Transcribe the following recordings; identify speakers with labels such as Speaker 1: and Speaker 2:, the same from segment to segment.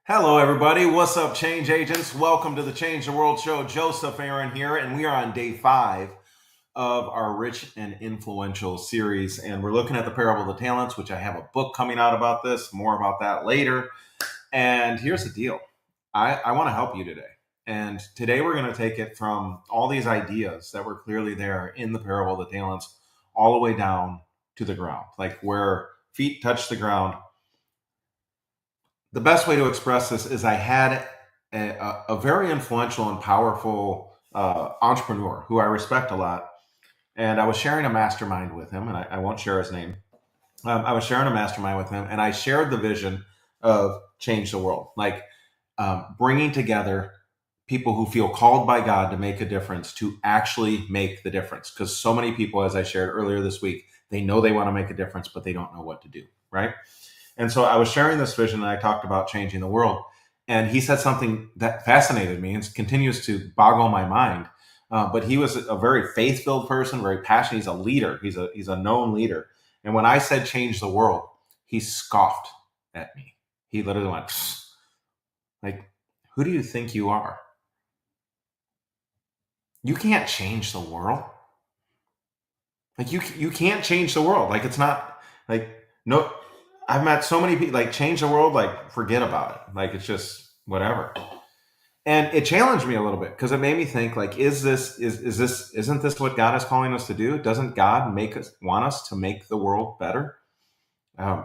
Speaker 1: Hello, everybody. What's up, change agents? Welcome to the Change the World Show. Joseph Aaron here, and we are on day 5 of our Rich and Influential series. And we're looking at the Parable of the Talents, which I have a book coming out about this, more about that later. And here's the deal I want to help you today. And today we're going to take it from all these ideas that were clearly there in the Parable of the Talents all the way down to the ground, like where feet touch the ground. The best way to express this is I had a very influential and powerful entrepreneur who I respect a lot. And I was sharing a mastermind with him, and I won't share his name. I was sharing a mastermind with him, and I shared the vision of change the world, like bringing together people who feel called by God to make a difference to actually make the difference. Because so many people, as I shared earlier this week, they know they want to make a difference, but they don't know what to do, right? And so I was sharing this vision and I talked about changing the world. And he said something that fascinated me and continues to boggle my mind. But he was a very faith-filled person, very passionate. He's a leader. He's a known leader. And when I said change the world, he scoffed at me. He literally went, "Psst. Like, who do you think you are? You can't change the world. Like you can't change the world. Like it's not like no. I've met so many people like change the world. Like forget about it. Like it's just whatever." And it challenged me a little bit because it made me think like, isn't this what God is calling us to do? Doesn't God want us to make the world better?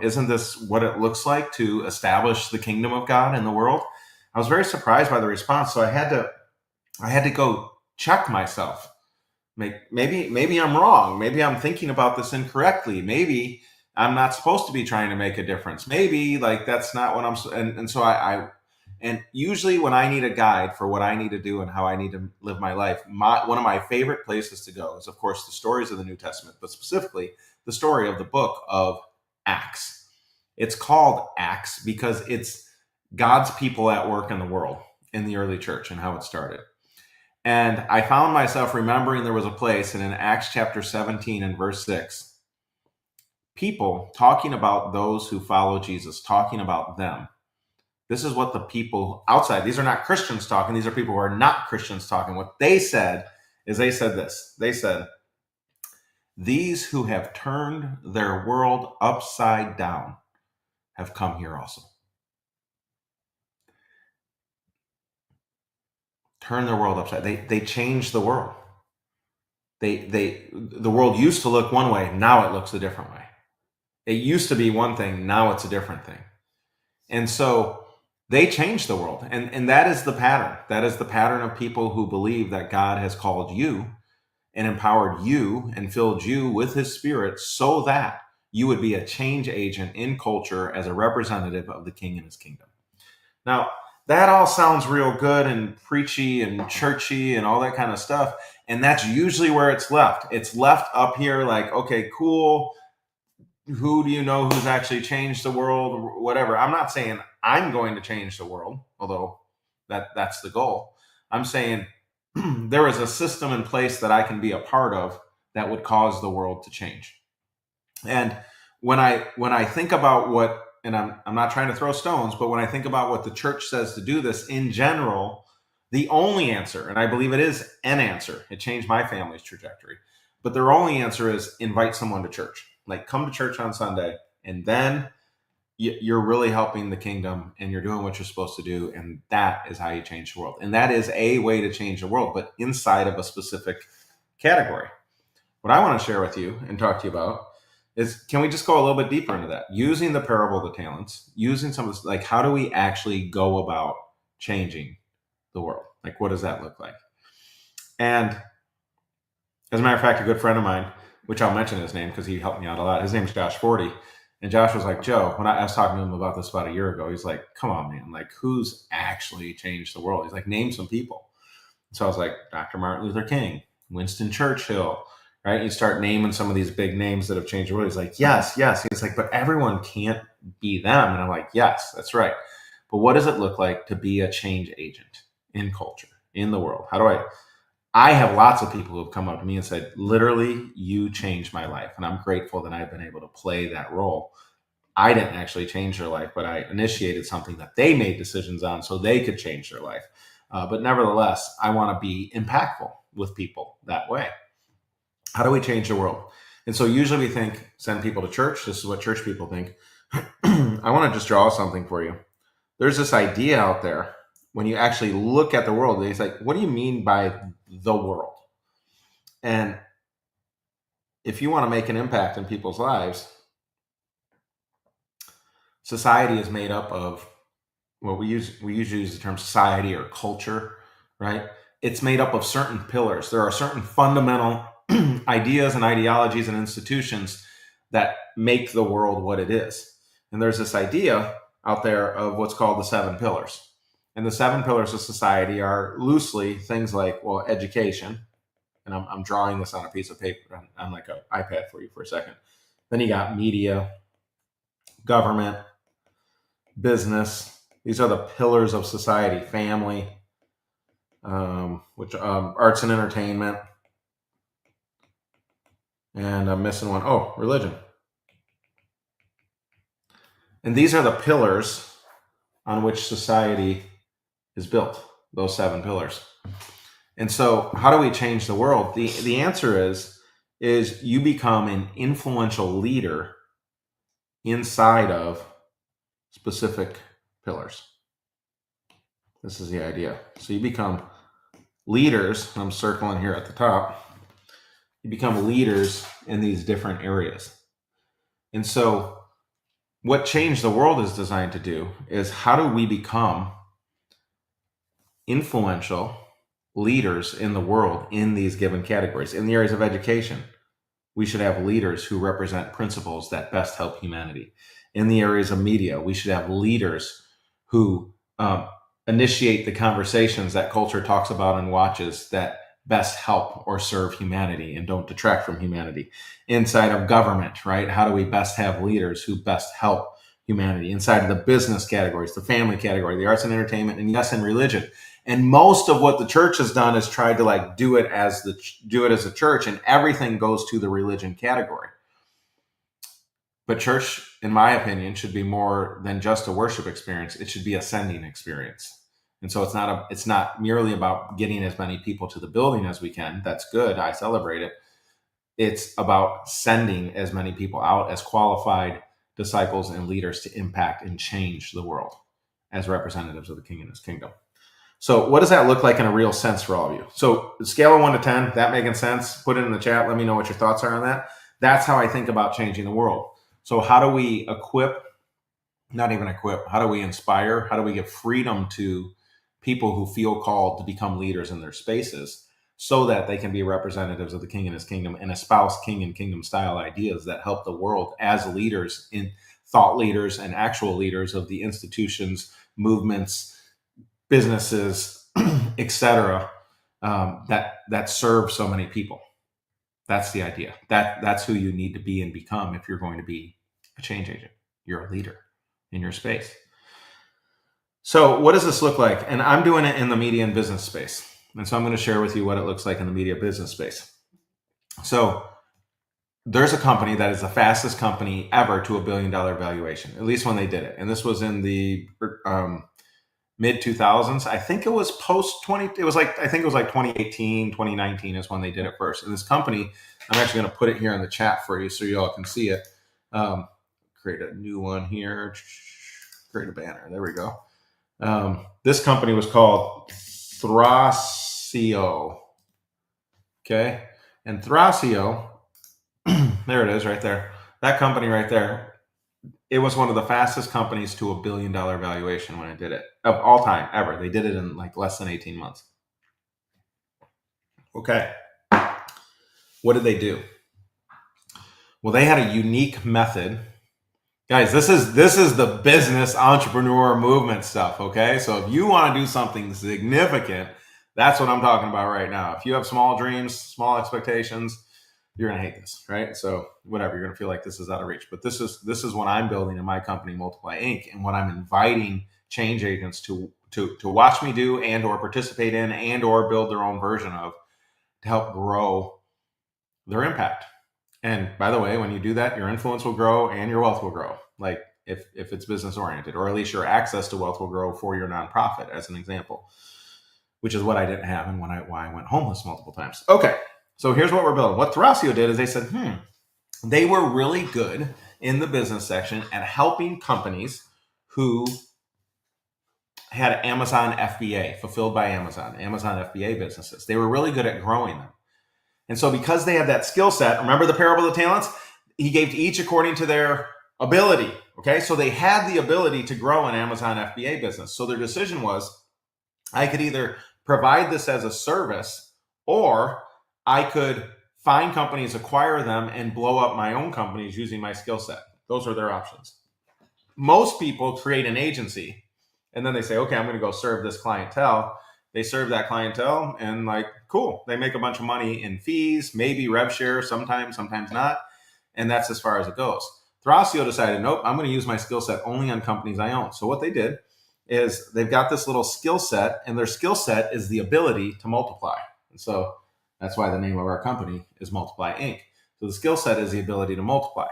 Speaker 1: Isn't this what it looks like to establish the kingdom of God in the world? I was very surprised by the response, so I had to go check myself. Maybe I'm wrong. Maybe I'm thinking about this incorrectly. Maybe I'm not supposed to be trying to make a difference. Maybe like that's not what and so and usually when I need a guide for what I need to do and how I need to live my life, one of my favorite places to go is of course the stories of the New Testament, but specifically the story of the book of Acts. It's called Acts because it's God's people at work in the world in the early church and how it started. And I found myself remembering there was a place, and in Acts chapter 17 and verse 6, people talking about those who follow Jesus, talking about them. This is what the people outside, these are not Christians talking, these are people who are not Christians talking. What they said is they said this. They said, "These who have turned their world upside down have come here also." Turn their world upside. They changed the world. The world used to look one way, now it looks a different way. It used to be one thing, now it's a different thing. And so they changed the world. And that is the pattern. That is the pattern of people who believe that God has called you and empowered you and filled you with his spirit so that you would be a change agent in culture as a representative of the king and his kingdom. Now, that all sounds real good and preachy and churchy and all that kind of stuff. And that's usually where it's left. It's left up here like, okay, cool. Who do you know who's actually changed the world or whatever? I'm not saying I'm going to change the world, although that's the goal. I'm saying there is a system in place that I can be a part of that would cause the world to change. And when I think about what, and I'm not trying to throw stones, but when I think about what the church says to do this in general, the only answer, and I believe it is an answer, it changed my family's trajectory, but their only answer is invite someone to church. Like come to church on Sunday, and then you're really helping the kingdom and you're doing what you're supposed to do. And that is how you change the world. And that is a way to change the world, but inside of a specific category. What I want to share with you and talk to you about is, can we just go a little bit deeper into that? Using the parable of the talents, using some of this, like how do we actually go about changing the world? Like what does that look like? And as a matter of fact, a good friend of mine, which I'll mention his name because he helped me out a lot. His name's Josh Forty. And Josh was like, "Joe," when I was talking to him about this about a year ago, he's like, "Come on, man. Like, who's actually changed the world?" He's like, "Name some people." So I was like, Dr. Martin Luther King, Winston Churchill, right? You start naming some of these big names that have changed the world. He's like, yes, yes. He's like, but everyone can't be them. And I'm like, yes, that's right. But what does it look like to be a change agent in culture, in the world? How do I have lots of people who have come up to me and said, literally, you changed my life. And I'm grateful that I've been able to play that role. I didn't actually change their life, but I initiated something that they made decisions on so they could change their life. But nevertheless, I want to be impactful with people that way. How do we change the world? And so usually we think, send people to church. This is what church people think. I want to just draw something for you. There's this idea out there when you actually look at the world, it's like, what do you mean by the world? And if you want to make an impact in people's lives, society is made up of, well, we usually use the term society or culture, right? It's made up of certain pillars. There are certain fundamental ideas and ideologies and institutions that make the world what it is. And there's this idea out there of what's called the 7 pillars. And the 7 pillars of society are loosely things like, well, education. And I'm drawing this on a piece of paper on like an iPad for you for a second. Then you got media, government, business. These are the pillars of society. Family, which arts and entertainment. And I'm missing one. Oh, religion. And these are the pillars on which society is built, those 7 pillars. And so how do we change the world? The answer is you become an influential leader inside of specific pillars. This is the idea. So you become leaders. I'm circling here at the top. You become leaders in these different areas. And so what Change the World is designed to do is, how do we become influential leaders in the world in these given categories? In the areas of education, we should have leaders who represent principles that best help humanity. In the areas of media, we should have leaders who initiate the conversations that culture talks about and watches that best help or serve humanity and don't detract from humanity. Inside of government, right? How do we best have leaders who best help humanity? Inside of the business categories, the family category, the arts and entertainment, and yes, in religion. And most of what the church has done is tried to like do it as a church, and everything goes to the religion category. But church, in my opinion, should be more than just a worship experience. It should be a sending experience. And so it's not merely about getting as many people to the building as we can. That's good. I celebrate it. It's about sending as many people out as qualified disciples and leaders to impact and change the world as representatives of the King and his kingdom. So what does that look like in a real sense for all of you? So scale of 1 to 10, that making sense? Put it in the chat. Let me know what your thoughts are on that. That's how I think about changing the world. So how do we how do we inspire? How do we give freedom to people who feel called to become leaders in their spaces so that they can be representatives of the King and his kingdom and espouse King and kingdom style ideas that help the world as leaders, in thought leaders and actual leaders of the institutions, movements, businesses, etc., that serve so many people. That's the idea. That's who you need to be and become if you're going to be a change agent. You're a leader in your space. So what does this look like? And I'm doing it in the media and business space. And so I'm going to share with you what it looks like in the media business space. So there's a company that is the fastest company ever to $1 billion valuation, at least when they did it. And this was in the mid 2000s. I think it was post 2018, 2019 is when they did it first. And this company, I'm actually going to put it here in the chat for you so you all can see it. Create a new one here. Create a banner. There we go. This company was called Thrasio. Okay. And Thrasio, there it is right there. That company right there, it was one of the fastest companies to $1 billion valuation when it did it, of all time ever. They did it in like less than 18 months. Okay. What did they do? Well, they had a unique method. Guys, this is the business entrepreneur movement stuff, okay? So if you want to do something significant, that's what I'm talking about right now. If you have small dreams, small expectations, you're going to hate this, right? So whatever, you're going to feel like this is out of reach. But this is what I'm building in my company, Multiply Inc., and what I'm inviting change agents to watch me do and or participate in and or build their own version of, to help grow their impact. And by the way, when you do that, your influence will grow and your wealth will grow. like if it's business oriented, or at least your access to wealth will grow for your nonprofit, as an example, which is what I didn't have and why I went homeless multiple times. Okay, so here's what we're building. What Thrasio did is they said, they were really good in the business section at helping companies who had Amazon FBA, fulfilled by Amazon FBA businesses. They were really good at growing them. And so because they had that skill set, remember the parable of the talents? He gave to each according to their ability. Okay, so they had the ability to grow an Amazon FBA business. So their decision was, I could either provide this as a service, or I could find companies, acquire them, and blow up my own companies using my skill set. Those are their options. Most people create an agency and then they say, okay, I'm going to go serve this clientele. They serve that clientele and like, cool. They make a bunch of money in fees, maybe rev share, sometimes not. And that's as far as it goes. Thrasio decided, nope, I'm going to use my skill set only on companies I own. So what they did is they've got this little skill set, and their skill set is the ability to multiply. And so that's why the name of our company is Multiply Inc. So the skill set is the ability to multiply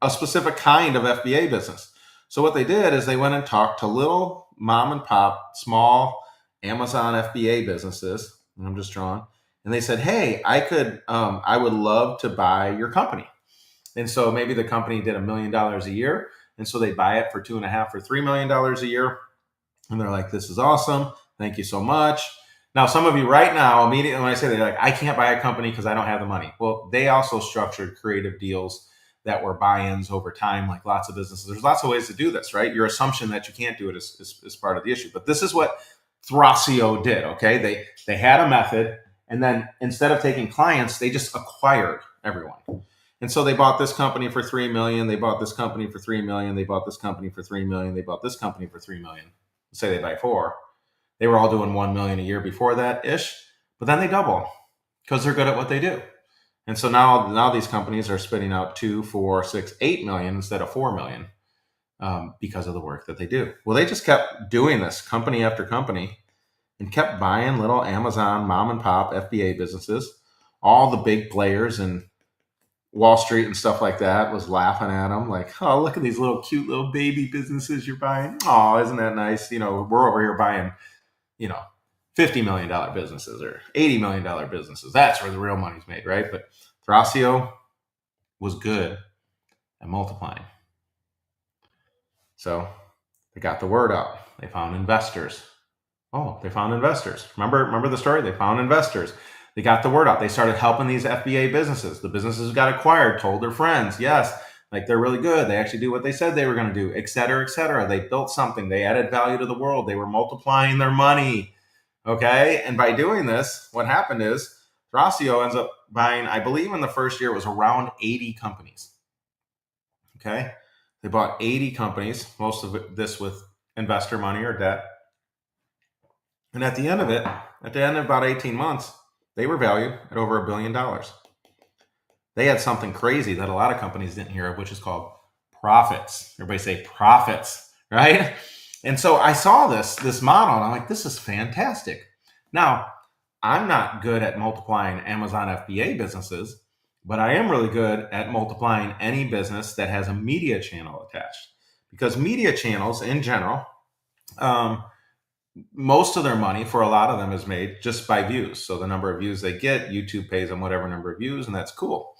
Speaker 1: a specific kind of FBA business. So what they did is they went and talked to little mom and pop, small Amazon FBA businesses, and I'm just drawing, and they said, hey, I would love to buy your company. And so maybe the company did $1 million a year, and so they buy it for $2.5 or $3 million a year. And they're like, this is awesome. Thank you so much. Now, some of you right now, immediately when I say, they're like, I can't buy a company because I don't have the money. Well, they also structured creative deals that were buy-ins over time, like lots of businesses. There's lots of ways to do this, right? Your assumption that you can't do it is part of the issue. But this is what Thrasio did, okay? They had a method, and then instead of taking clients, they just acquired everyone. And so they bought this company for $3 million. They bought this company for $3 million. They bought this company for $3 million. They bought this company for $3 million. Say they buy 4. They were all doing $1 million a year before that ish, but then they double because they're good at what they do. And so now these companies are spitting out 2, 4, 6, 8 million instead of 4 million because of the work that they do. Well, they just kept doing this company after company and kept buying little Amazon mom and pop FBA businesses. All the big players in Wall Street and stuff like that was laughing at them like, oh, look at these little cute little baby businesses you're buying. Oh, isn't that nice? You know, we're over here buying, $50 million businesses or $80 million businesses. That's where the real money's made, right? But Thrasio was good at multiplying. So they got the word out. They found investors. Oh, they found investors. Remember the story? They found investors. They got the word out. They started helping these FBA businesses. The businesses who got acquired told their friends, yes, like they're really good. They actually do what they said they were going to do, et cetera, et cetera. They built something. They added value to the world. They were multiplying their money. Okay. And by doing this, what happened is Thrasio ends up buying, I believe in the first year, it was around 80 companies. Okay. They bought 80 companies, most of this with investor money or debt. And at the end of it, at the end of about 18 months, they were valued at over $1 billion. They had something crazy that a lot of companies didn't hear of, which is called profits. Everybody say profits, right? And so I saw this model and I'm like, this is fantastic. Now, I'm not good at multiplying Amazon FBA businesses, but I am really good at multiplying any business that has a media channel attached. Because media channels in general, most of their money for a lot of them is made just by views. So the number of views they get, YouTube pays them whatever number of views, and that's cool.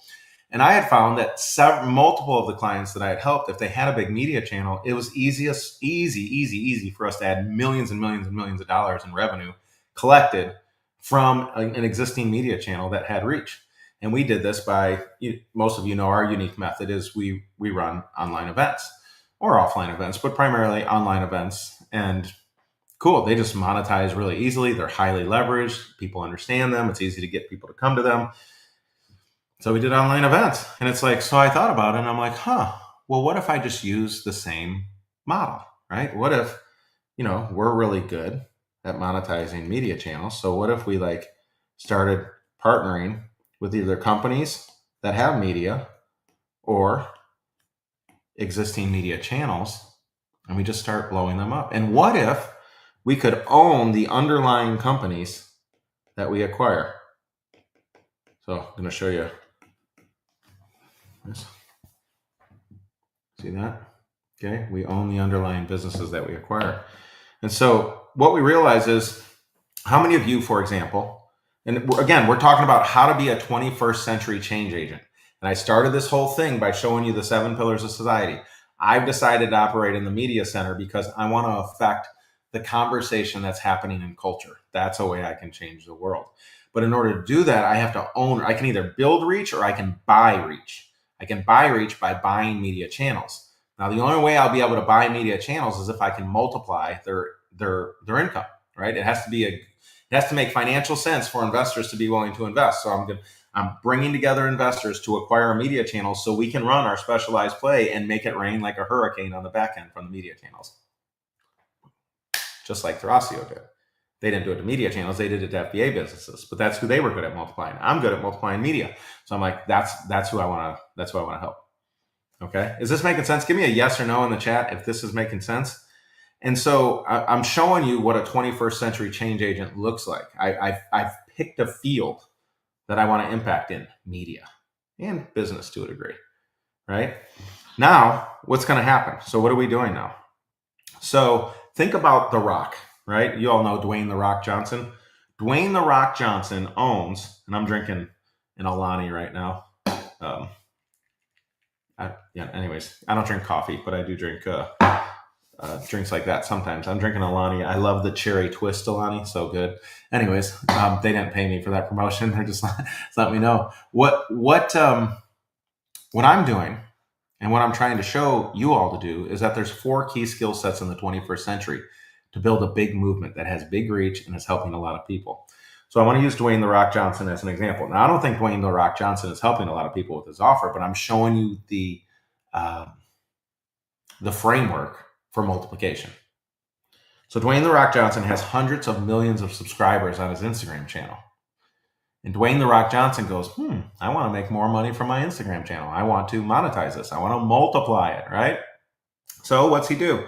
Speaker 1: And I had found that multiple of the clients that I had helped, if they had a big media channel, it was easy for us to add millions and millions and millions of dollars in revenue collected from an existing media channel that had reach. And we did this by, most of you know our unique method is we run online events or offline events, but primarily online events. And cool, they just monetize really easily. They're highly leveraged. People understand them. It's easy to get people to come to them. So we did online events. And it's like, so I thought about it and I'm like, well, what if I just use the same model, right? What if, we're really good at monetizing media channels. So what if we started partnering with either companies that have media or existing media channels, and we just start blowing them up? And what if we could own the underlying companies that we acquire? So I'm going to show you this. See that? Okay. We own the underlying businesses that we acquire. And so what we realize is how many of you, for example, and again, we're talking about how to be a 21st century change agent. And I started this whole thing by showing you the 7 pillars of society. I've decided to operate in the media center because I want to affect the conversation that's happening in culture. That's a way I can change the world. But in order to do that, I have to own, I can either build reach or I can buy reach. I can buy reach by buying media channels. Now, the only way I'll be able to buy media channels is if I can multiply their income, right? It has to make financial sense for investors to be willing to invest. So I'm bringing together investors to acquire media channels so we can run our specialized play and make it rain like a hurricane on the back end from the media channels. Just like Thrasio did. They didn't do it to media channels, they did it to FBA businesses, but that's who they were good at multiplying. I'm good at multiplying media. So I'm like, that's who I want to help. Okay. Is this making sense? Give me a yes or no in the chat if this is making sense. And so I'm showing you what a 21st century change agent looks like. I've picked a field that I want to impact in media and business to a degree, right? Now, what's going to happen? So what are we doing now? So think about The Rock, right? You all know Dwayne The Rock Johnson. Dwayne The Rock Johnson owns, and I'm drinking an Alani right now. Anyways, I don't drink coffee, but I do drink drinks like that sometimes. I'm drinking Alani. I love the cherry twist Alani, so good. Anyways, they didn't pay me for that promotion. They're just let me know what I'm doing and what I'm trying to show you all to do is that there's 4 key skill sets in the 21st century to build a big movement that has big reach and is helping a lot of people. So I want to use Dwayne The Rock Johnson as an example. Now, I don't think Dwayne The Rock Johnson is helping a lot of people with his offer, but I'm showing you the framework for multiplication. So Dwayne The Rock Johnson has hundreds of millions of subscribers on his Instagram channel. And Dwayne The Rock Johnson goes, I want to make more money from my Instagram channel. I want to monetize this. I want to multiply it, right? So what's he do?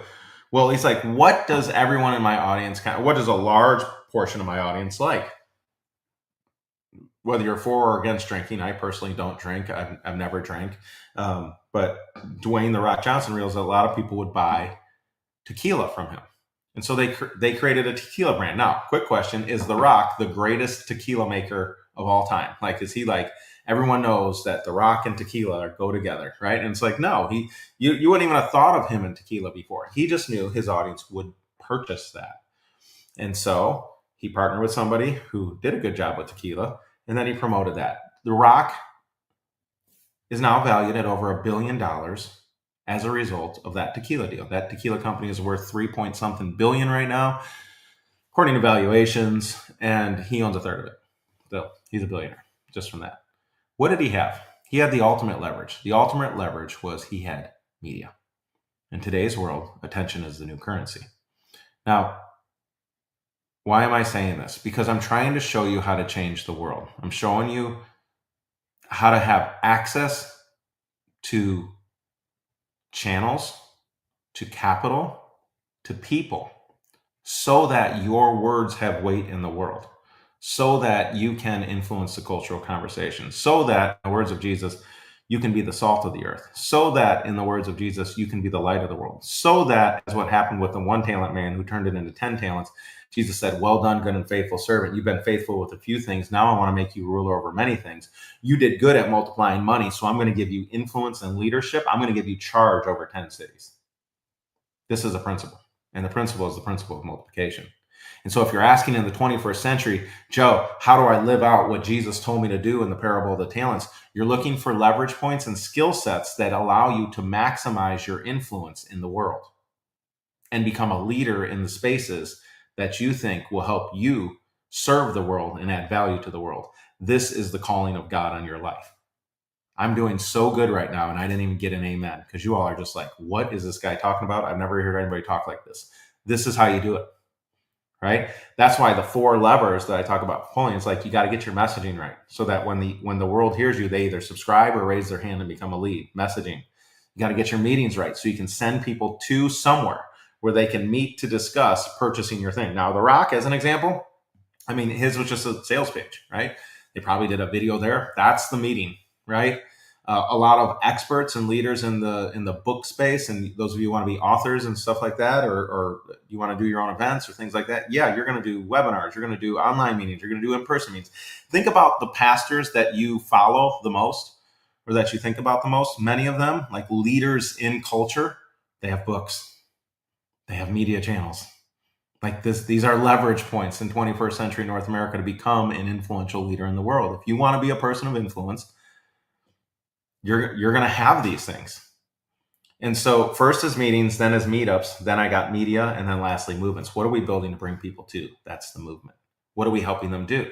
Speaker 1: Well, he's like, what does everyone in my audience, what does a large portion of my audience like? Whether you're for or against drinking, I personally don't drink. I've never drank. But Dwayne The Rock Johnson realized that a lot of people would buy tequila from him. And so they created a tequila brand. Now, quick question, is The Rock the greatest tequila maker of all time? Like, is he like, everyone knows that The Rock and tequila go together, right? And it's like, no, you wouldn't even have thought of him in tequila before. He just knew his audience would purchase that. And so he partnered with somebody who did a good job with tequila, and then he promoted that. The Rock is now valued at over $1 billion as a result of that tequila deal. That tequila company is worth 3-point-something billion right now, according to valuations, and he owns a third of it. So he's a billionaire just from that. What did he have? He had the ultimate leverage. The ultimate leverage was he had media. In today's world, attention is the new currency. Now, why am I saying this? Because I'm trying to show you how to change the world. I'm showing you how to have access to channels, to capital, to people, so that your words have weight in the world, so that you can influence the cultural conversation, so that, in the words of Jesus, you can be the salt of the earth, so that, in the words of Jesus, you can be the light of the world, so that, as what happened with the 1-talent man who turned it into 10 talents, Jesus said, well done, good and faithful servant. You've been faithful with a few things. Now I want to make you ruler over many things. You did good at multiplying money, so I'm going to give you influence and leadership. I'm going to give you charge over 10 cities. This is a principle, and the principle is the principle of multiplication. And so if you're asking in the 21st century, Joe, how do I live out what Jesus told me to do in the parable of the talents? You're looking for leverage points and skill sets that allow you to maximize your influence in the world and become a leader in the spaces that you think will help you serve the world and add value to the world. This is the calling of God on your life. I'm doing so good right now, and I didn't even get an amen because you all are just like, what is this guy talking about? I've never heard anybody talk like this. This is how you do it, right? That's why the 4 levers that I talk about pulling, it's like you got to get your messaging right so that when the world hears you, they either subscribe or raise their hand and become a lead. Messaging. You got to get your meetings right so you can send people to somewhere where they can meet to discuss purchasing your thing. Now, The Rock, as an example, I mean, his was just a sales page, right? They probably did a video there. That's the meeting, right? a lot of experts and leaders in the book space, and those of you who want to be authors and stuff like that, or you want to do your own events or things like that, yeah, you're going to do webinars, you're going to do online meetings, you're going to do in-person meetings. Think about the pastors that you follow the most, or that you think about the most. Many of them, like leaders in culture, they have books, they have media channels. Like these are leverage points in 21st century North America to become an influential leader in the world. If you want to be a person of influence, you're going to have these things. And so first is meetings, then is meetups, then I got media, and then lastly movements. What are we building to bring people to? That's the movement. What are we helping them do?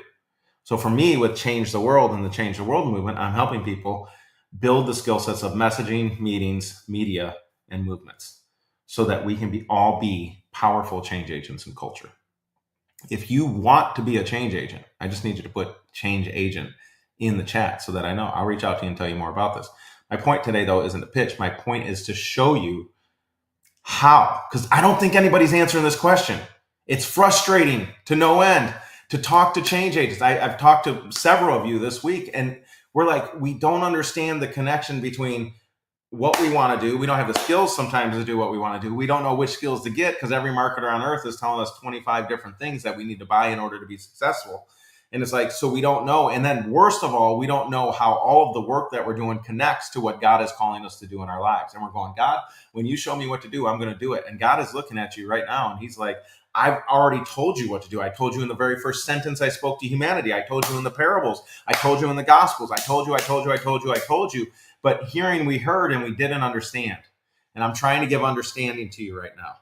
Speaker 1: So for me, with Change the World and the Change the World movement, I'm helping people build the skill sets of messaging, meetings, media, and movements, so that we can all be powerful change agents in culture. If you want to be a change agent, I just need you to put change agent in the chat so that I know. I'll reach out to you and tell you more about this. My point today, though, isn't a pitch. My point is to show you how, because I don't think anybody's answering this question. It's frustrating to no end to talk to change agents. I've talked to several of you this week, and we're like, we don't understand the connection between what we want to do. We don't have the skills sometimes to do what we want to do. We don't know which skills to get because every marketer on earth is telling us 25 different things that we need to buy in order to be successful. And it's like, so we don't know. And then worst of all, we don't know how all of the work that we're doing connects to what God is calling us to do in our lives. And we're going, God, when you show me what to do, I'm going to do it. And God is looking at you right now. And he's like, I've already told you what to do. I told you in the very first sentence I spoke to humanity. I told you in the parables. I told you in the gospels. I told you. But hearing, we heard and we didn't understand. And I'm trying to give understanding to you right now.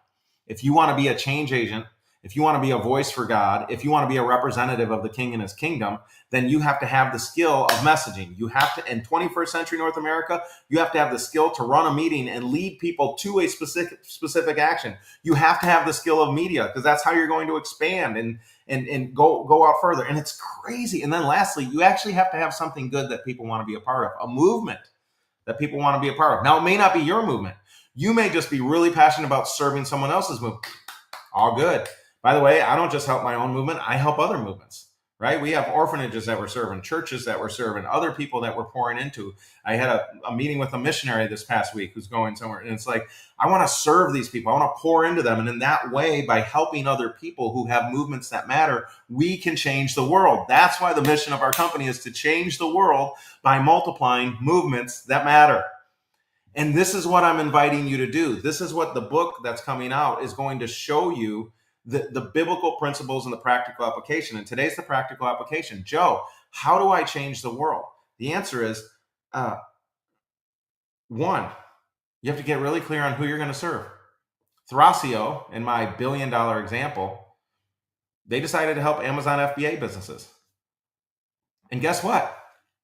Speaker 1: If you want to be a change agent, if you want to be a voice for God, if you want to be a representative of the King and his kingdom, then you have to have the skill of messaging. You have to, in 21st century North America, you have to have the skill to run a meeting and lead people to a specific action. You have to have the skill of media, because that's how you're going to expand and go out further. And it's crazy. And then lastly, you actually have to have something good that people want to be a part of, a movement that people want to be a part of. Now, it may not be your movement. You may just be really passionate about serving someone else's movement. All good. By the way, I don't just help my own movement. I help other movements, right? We have orphanages that we're serving, churches that we're serving, other people that we're pouring into. I had a meeting with a missionary this past week who's going somewhere. And it's like, I want to serve these people. I want to pour into them. And in that way, by helping other people who have movements that matter, we can change the world. That's why the mission of our company is to change the world by multiplying movements that matter. And this is what I'm inviting you to do. This is what the book that's coming out is going to show you. The biblical principles and the practical application. And today's the practical application. Joe, how do I change the world? The answer is, one, you have to get really clear on who you're going to serve. Thrasio, in my $1 billion example, they decided to help Amazon FBA businesses. And guess what?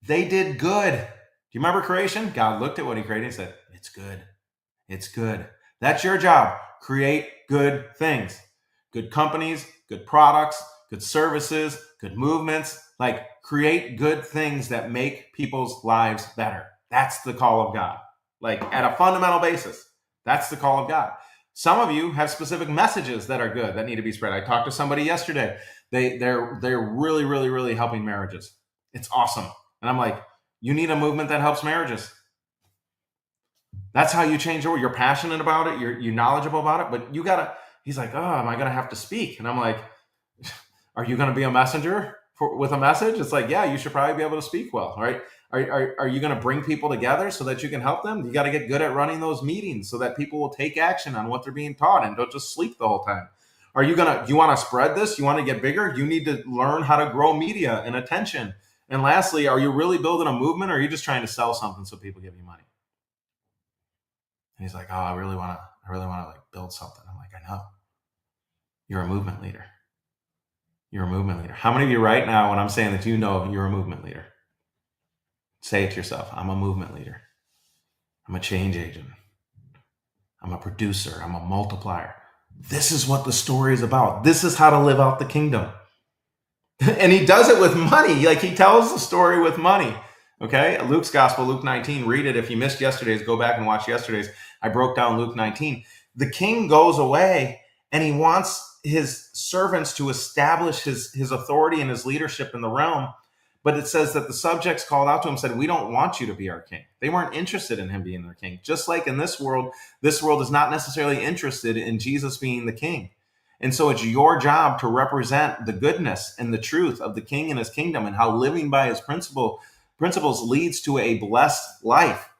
Speaker 1: They did good. Do you remember creation? God looked at what he created and said, it's good. It's good. That's your job. Create good things. Good companies, good products, good services, good movements. Like, create good things that make people's lives better. That's the call of God. Like, at a fundamental basis, that's the call of God. Some of you have specific messages that are good that need to be spread. I talked to somebody yesterday. They're really, really, really helping marriages. It's awesome. And I'm like, you need a movement that helps marriages. That's how you change the world. You're passionate about it. You're knowledgeable about it, but you gotta. He's like, oh, am I going to have to speak? And I'm like, are you going to be a messenger with a message? It's like, yeah, you should probably be able to speak well, right? Are you going to bring people together so that you can help them? You got to get good at running those meetings so that people will take action on what they're being taught and don't just sleep the whole time. Do you want to spread this? You want to get bigger? You need to learn how to grow media and attention. And lastly, are you really building a movement, or are you just trying to sell something so people give you money? And he's like, oh, I really want to like build something. I'm like, I know. You're a movement leader. You're a movement leader. How many of you right now, when I'm saying that, you know you're a movement leader? Say it to yourself. I'm a movement leader. I'm a change agent. I'm a producer. I'm a multiplier. This is what the story is about. This is how to live out the kingdom. And he does it with money. Like, he tells the story with money. Okay? Luke's gospel, Luke 19. Read it. If you missed yesterday's, go back and watch yesterday's. I broke down Luke 19. The king goes away, and he wants his servants to establish his authority and his leadership in the realm. But it says that the subjects called out to him said, we don't want you to be our king. They weren't interested in him being their king. Just like in this world is not necessarily interested in Jesus being the king. And so it's your job to represent the goodness and the truth of the king and his kingdom, and how living by his principles leads to a blessed life.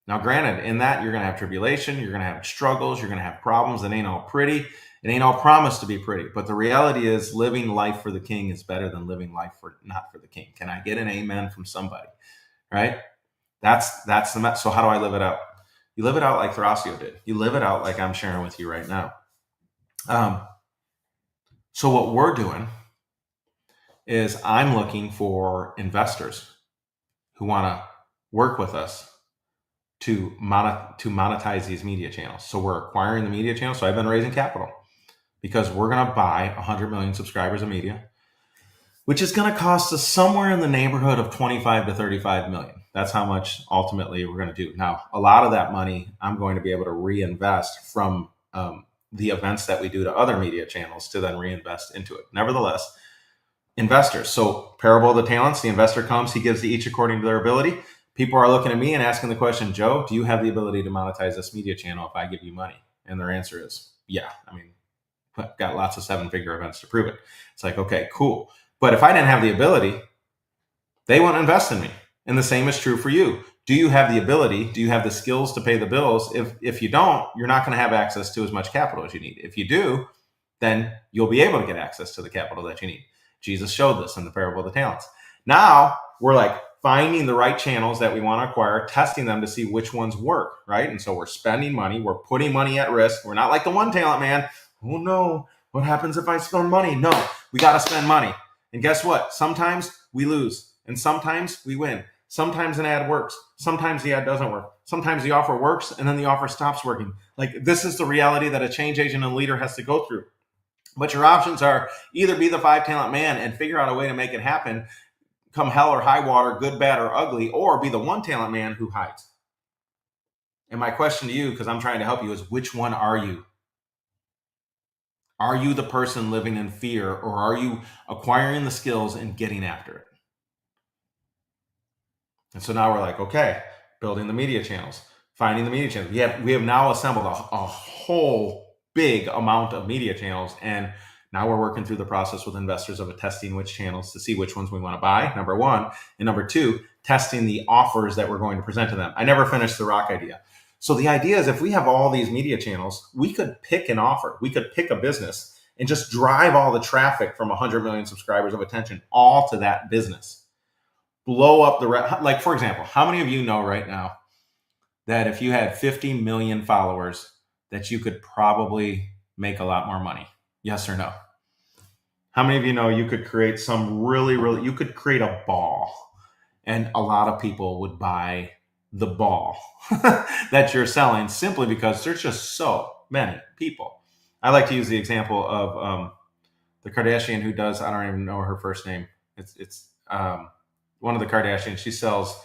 Speaker 1: Now, granted, in that you're going to have tribulation, you're going to have struggles, you're going to have problems. It ain't all pretty. It ain't all promised to be pretty. But the reality is, living life for the king is better than living life for not for the king. Can I get an amen from somebody? Right? That's the so how do I live it out? You live it out like Thrasio did. You live it out like I'm sharing with you right now. So what we're doing is I'm looking for investors who want to work with us to monetize these media channels. So we're acquiring the media channels. So I've been raising capital because we're going to buy 100 million subscribers of media, which is going to cost us somewhere in the neighborhood of 25 to 35 million. That's how much ultimately we're going to do. Now, a lot of that money I'm going to be able to reinvest from the events that we do to other media channels to then reinvest into it. Nevertheless, investors. So parable of the talents, the investor comes, he gives to each according to their ability. People are looking at me and asking the question, Joe, do you have the ability to monetize this media channel if I give you money? And their answer is, yeah. I mean, I've got lots of 7-figure events to prove it. It's like, okay, cool. But if I didn't have the ability, they won't invest in me. And the same is true for you. Do you have the ability? Do you have the skills to pay the bills? If you don't, you're not going to have access to as much capital as you need. If you do, then you'll be able to get access to the capital that you need. Jesus showed this in the parable of the talents. Now we're like finding the right channels that we want to acquire, testing them to see which ones work, right? And so we're spending money, we're putting money at risk. We're not like the one talent man. Oh no, what happens if I spend money? No, we got to spend money. And guess what? Sometimes we lose and sometimes we win. Sometimes an ad works. Sometimes the ad doesn't work. Sometimes the offer works and then the offer stops working. Like, this is the reality that a change agent and leader has to go through. But your options are either be the 5-talent man and figure out a way to make it happen, come hell or high water, good, bad, or ugly, or be the 1-talent man who hides. And my question to you, because I'm trying to help you, is which one are you? Are you the person living in fear, or are you acquiring the skills and getting after it? And so now we're like, okay, building the media channels, finding the media channels. We have now assembled a whole big amount of media channels, and now we're working through the process with investors of testing which channels to see which ones we want to buy, number one. And number two, testing the offers that we're going to present to them. I never finished the rock idea. So the idea is, if we have all these media channels, we could pick an offer. We could pick a business and just drive all the traffic from 100 million subscribers of attention all to that business. Blow up like, for example, how many of you know right now that if you had 50 million followers, that you could probably make a lot more money? Yes or no? How many of you know you could create you could create a ball and a lot of people would buy the ball that you're selling simply because there's just so many people. I like to use the example of the Kardashian who does, I don't even know her first name. It's one of the Kardashians. She sells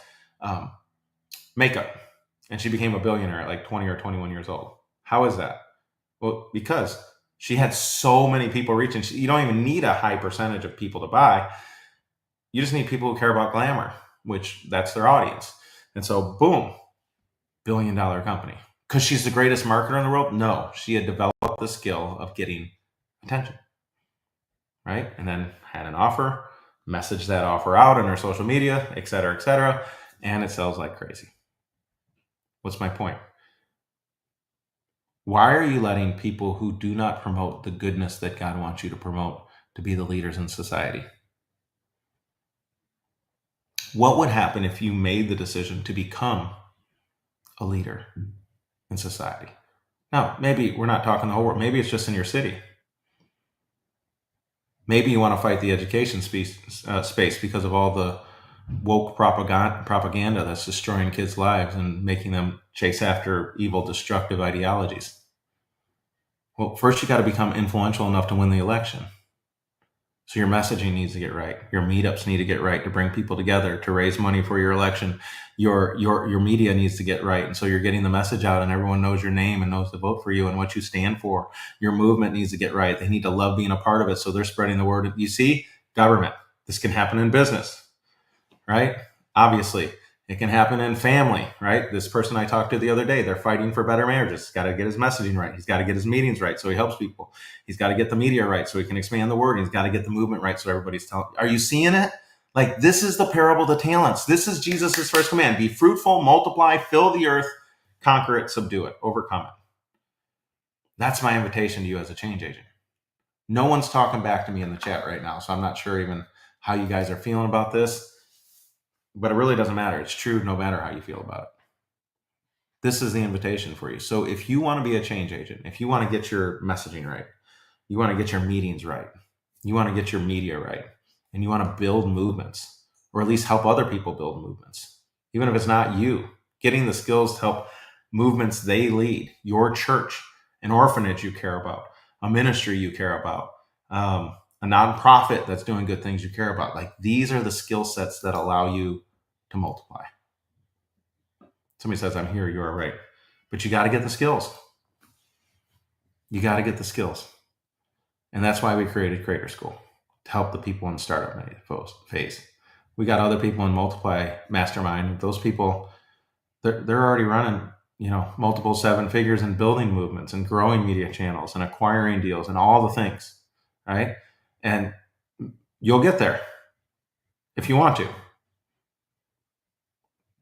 Speaker 1: makeup, and she became a billionaire at like 20 or 21 years old. How is that? Well, because she had so many people reaching. You don't even need a high percentage of people to buy. You just need people who care about glamour, which that's their audience. And so, boom, billion-dollar company. Because she's the greatest marketer in the world? No, she had developed the skill of getting attention, right? And then had an offer, messaged that offer out on her social media, et cetera, and it sells like crazy. What's my point? Why are you letting people who do not promote the goodness that God wants you to promote to be the leaders in society? What would happen if you made the decision to become a leader in society? Now, maybe we're not talking the whole world. Maybe it's just in your city. Maybe you want to fight the education space because of all the woke propaganda that's destroying kids' lives and making them chase after evil, destructive ideologies. Well, first you got to become influential enough to win the election. So your messaging needs to get right. Your meetups need to get right to bring people together, to raise money for your election. Your media needs to get right. And so you're getting the message out and everyone knows your name and knows to vote for you and what you stand for. Your movement needs to get right. They need to love being a part of it. So they're spreading the word. You see, government. This can happen in business, right? Obviously, it can happen in family, right? This person I talked to the other day, they're fighting for better marriages. He's got to get his messaging right. He's got to get his meetings right so he helps people. He's got to get the media right so he can expand the word. He's got to get the movement right so everybody's telling. Are you seeing it? Like, this is the parable of the talents. This is Jesus's first command. Be fruitful, multiply, fill the earth, conquer it, subdue it, overcome it. That's my invitation to you as a change agent. No one's talking back to me in the chat right now, so I'm not sure even how you guys are feeling about this. But it really doesn't matter. It's true no matter how you feel about it. This is the invitation for you. So if you want to be a change agent, if you want to get your messaging right, you want to get your meetings right, you want to get your media right, and you want to build movements, or at least help other people build movements, even if it's not you, getting the skills to help movements they lead, your church, an orphanage you care about, a ministry you care about, a nonprofit that's doing good things you care about. Like, these are the skill sets that allow you to multiply. Somebody says, I'm here, you are right. But you got to get the skills. You got to get the skills. And that's why we created Creator School, to help the people in startup phase. We got other people in Multiply Mastermind. Those people, they're already running, multiple 7 figures and building movements and growing media channels and acquiring deals and all the things, right? And you'll get there if you want to.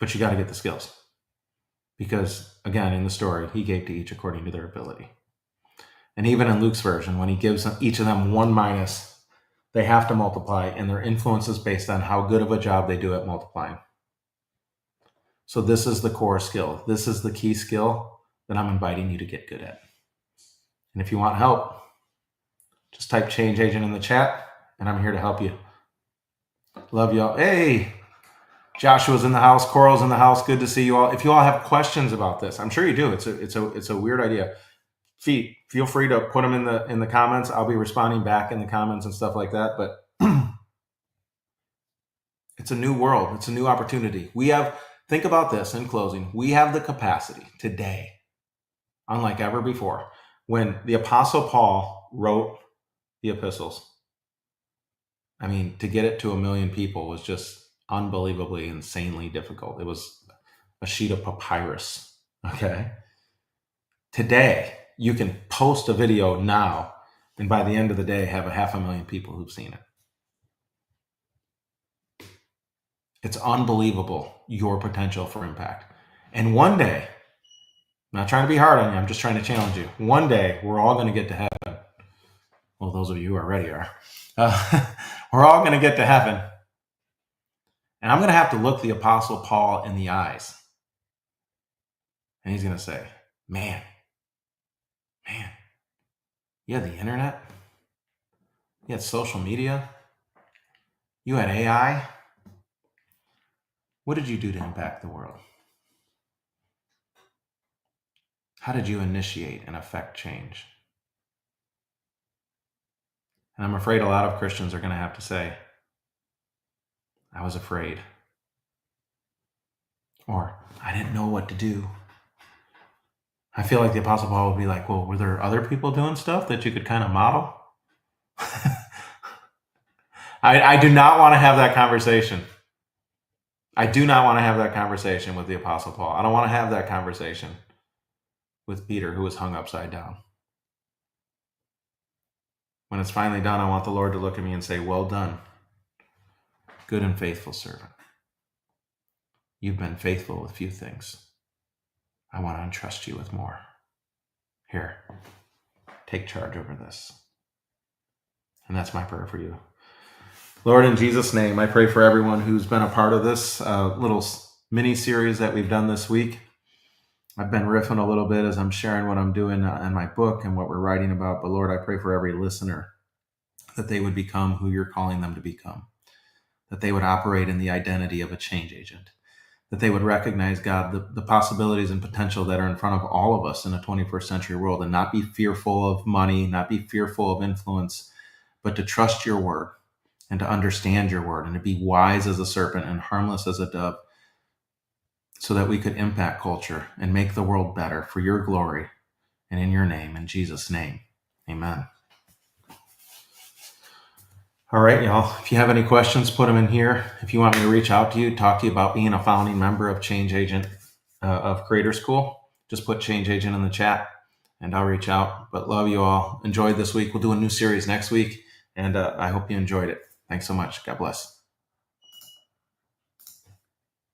Speaker 1: But you got to get the skills. Because, again, in the story, he gave to each according to their ability. And even in Luke's version, when he gives each of them 1 minus, they have to multiply, and their influence is based on how good of a job they do at multiplying. So this is the core skill. This is the key skill that I'm inviting you to get good at. And if you want help, just type change agent in the chat, and I'm here to help you. Love y'all. Hey, Joshua's in the house. Coral's in the house. Good to see you all. If you all have questions about this, I'm sure you do. It's a weird idea. Feel free to put them in the comments. I'll be responding back in the comments and stuff like that. But it's a new world. It's a new opportunity. Think about this in closing. We have the capacity today, unlike ever before, when the Apostle Paul wrote the epistles. I mean, to get it to 1 million people was just unbelievably, insanely difficult. It was a sheet of papyrus. Okay. Today, you can post a video now, and by the end of the day, have 500,000 people who've seen it. It's unbelievable, your potential for impact. And one day, I'm not trying to be hard on you, I'm just trying to challenge you. One day, we're all going to get to heaven. Well, those of you who already are. We're all going to get to heaven. And I'm going to have to look the Apostle Paul in the eyes. And he's going to say, man, you had the internet? You had social media? You had AI? What did you do to impact the world? How did you initiate and affect change? And I'm afraid a lot of Christians are going to have to say, I was afraid. Or, I didn't know what to do. I feel like the Apostle Paul would be like, well, were there other people doing stuff that you could kind of model? I do not want to have that conversation. I do not want to have that conversation with the Apostle Paul. I don't want to have that conversation with Peter, who was hung upside down. When it's finally done, I want the Lord to look at me and say, well done, good and faithful servant. You've been faithful with few things. I want to entrust you with more. Here, take charge over this. And that's my prayer for you. Lord, in Jesus' name, I pray for everyone who's been a part of this little mini-series that we've done this week. I've been riffing a little bit as I'm sharing what I'm doing in my book and what we're writing about. But Lord, I pray for every listener that they would become who you're calling them to become, that they would operate in the identity of a change agent, that they would recognize, God, the possibilities and potential that are in front of all of us in a 21st century world, and not be fearful of money, not be fearful of influence, but to trust your word and to understand your word and to be wise as a serpent and harmless as a dove, so that we could impact culture and make the world better for your glory and in your name, in Jesus' name. Amen. All right, y'all. If you have any questions, put them in here. If you want me to reach out to you, talk to you about being a founding member of Change Agent of Creator School, just put Change Agent in the chat and I'll reach out. But love you all. Enjoyed this week. We'll do a new series next week. And I hope you enjoyed it. Thanks so much. God bless.